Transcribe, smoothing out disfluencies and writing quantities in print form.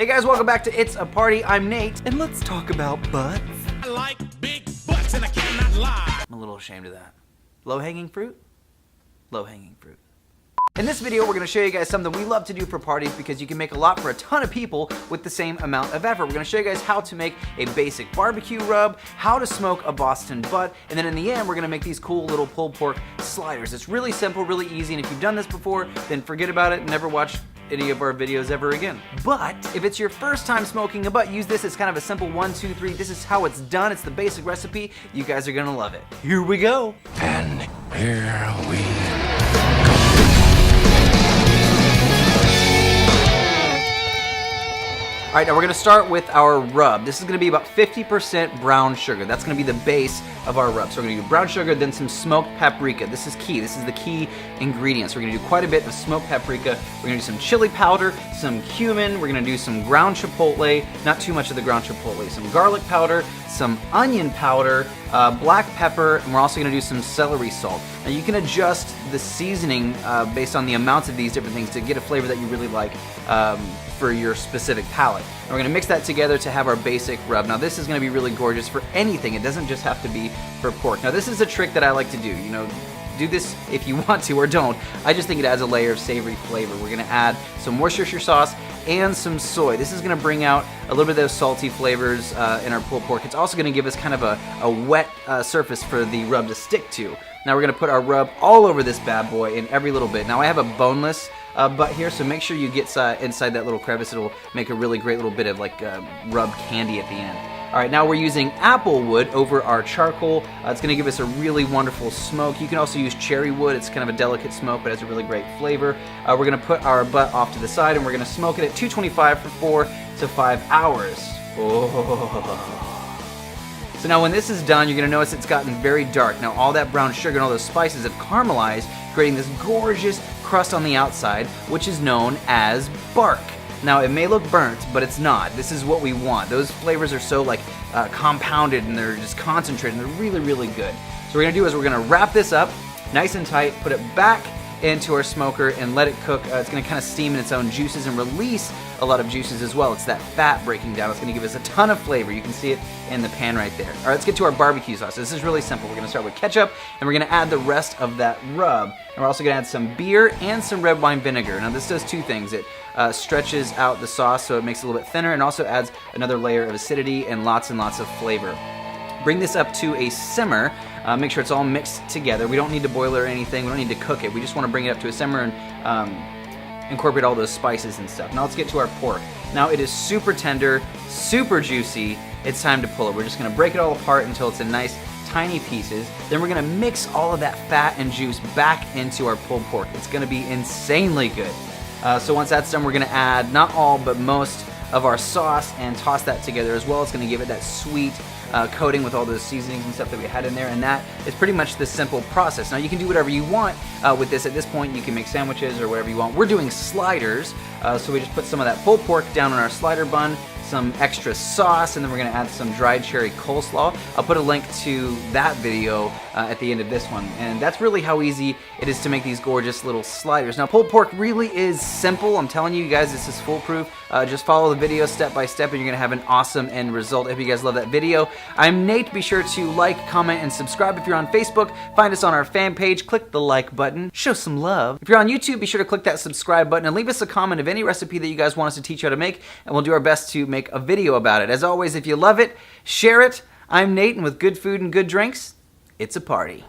Hey guys, welcome back to It's a Party. I'm Nate, and let's talk about butts. I like big butts and I cannot lie. I'm a little ashamed of that. Low-hanging fruit? Low-hanging fruit. In this video, we're going to show you guys something we love to do for parties because you can make a lot for a ton of people with the same amount of effort. We're going to show you guys how to make a basic barbecue rub, how to smoke a Boston butt, and then in the end, we're going to make these cool little pulled pork sliders. It's really simple, really easy, and if you've done this before, then forget about it and never watch any of our videos ever again. But if it's your first time smoking a butt, use this as kind of a simple 1, 2, 3. This is how it's done. It's the basic recipe. You guys are gonna love it. Here we go. And here we All right, now we're gonna start with our rub. This is gonna be about 50% brown sugar. That's gonna be the base of our rub. So we're gonna do brown sugar, then some smoked paprika. This is key. This is the key ingredient. So we're gonna do quite a bit of smoked paprika. We're gonna do some chili powder, some cumin. We're gonna do some ground chipotle, not too much of the ground chipotle, some garlic powder, some onion powder, black pepper, and we're also gonna do some celery salt. Now you can adjust the seasoning based on the amounts of these different things to get a flavor that you really like for your specific palate. And we're gonna mix that together to have our basic rub. Now this is gonna be really gorgeous for anything. It doesn't just have to be for pork. Now this is a trick that I like to do. You know, do this if you want to or don't. I just think it adds a layer of savory flavor. We're gonna add some Worcestershire sauce and some soy. This is gonna bring out a little bit of those salty flavors in our pulled pork. It's also gonna give us kind of a wet surface for the rub to stick to. Now we're gonna put our rub all over this bad boy in every little bit. Now I have a boneless butt here, so make sure you get inside that little crevice. It'll make a really great little bit of like rub candy at the end. All right, now we're using apple wood over our charcoal. It's gonna give us a really wonderful smoke. You can also use cherry wood. It's kind of a delicate smoke, but has a really great flavor. We're gonna put our butt off to the side and we're gonna smoke it at 225 for 4 to 5 hours. Oh. So now when this is done, you're gonna notice it's gotten very dark. Now all that brown sugar and all those spices have caramelized, creating this gorgeous crust on the outside, which is known as bark. Now it may look burnt, but it's not. This is what we want. Those flavors are so like compounded and they're just concentrated and they're really, really good. So what we're gonna do is we're gonna wrap this up nice and tight, put it back into our smoker and let it cook. It's gonna kind of steam in its own juices and release a lot of juices as well. It's that fat breaking down. It's gonna give us a ton of flavor. You can see it in the pan right there. All right, let's get to our barbecue sauce. This is really simple. We're gonna start with ketchup and we're gonna add the rest of that rub. And we're also gonna add some beer and some red wine vinegar. Now this does two things. It stretches out the sauce so it makes it a little bit thinner and also adds another layer of acidity and lots of flavor. Bring this up to a simmer. Make sure it's all mixed together. We don't need to boil it or anything. We don't need to cook it. We just want to bring it up to a simmer and incorporate all those spices and stuff. Now let's get to our pork. Now it is super tender, super juicy. It's time to pull it. We're just gonna break it all apart until it's in nice tiny pieces. Then we're gonna mix all of that fat and juice back into our pulled pork. It's gonna be insanely good. So once that's done, we're gonna add not all but most of our sauce and toss that together as well. It's gonna give it that sweet coating with all those seasonings and stuff that we had in there, and that is pretty much the simple process. Now you can do whatever you want with this. At this point you can make sandwiches or whatever you want. We're doing sliders, so we just put some of that pulled pork down on our slider bun, some extra sauce, and then we're gonna add some dried cherry coleslaw. I'll put a link to that video at the end of this one. And that's really how easy it is to make these gorgeous little sliders. Now pulled pork really is simple. I'm telling you guys, this is foolproof. Just follow the video step by step and you're gonna have an awesome end result. I hope you guys love that video. I'm Nate. Be sure to like, comment, and subscribe. If you're on Facebook, find us on our fan page. Click the like button. Show some love. If you're on YouTube, be sure to click that subscribe button and leave us a comment of any recipe that you guys want us to teach you how to make, and we'll do our best to make a video about it. As always, if you love it, share it. I'm Nate, and with good food and good drinks, it's a party.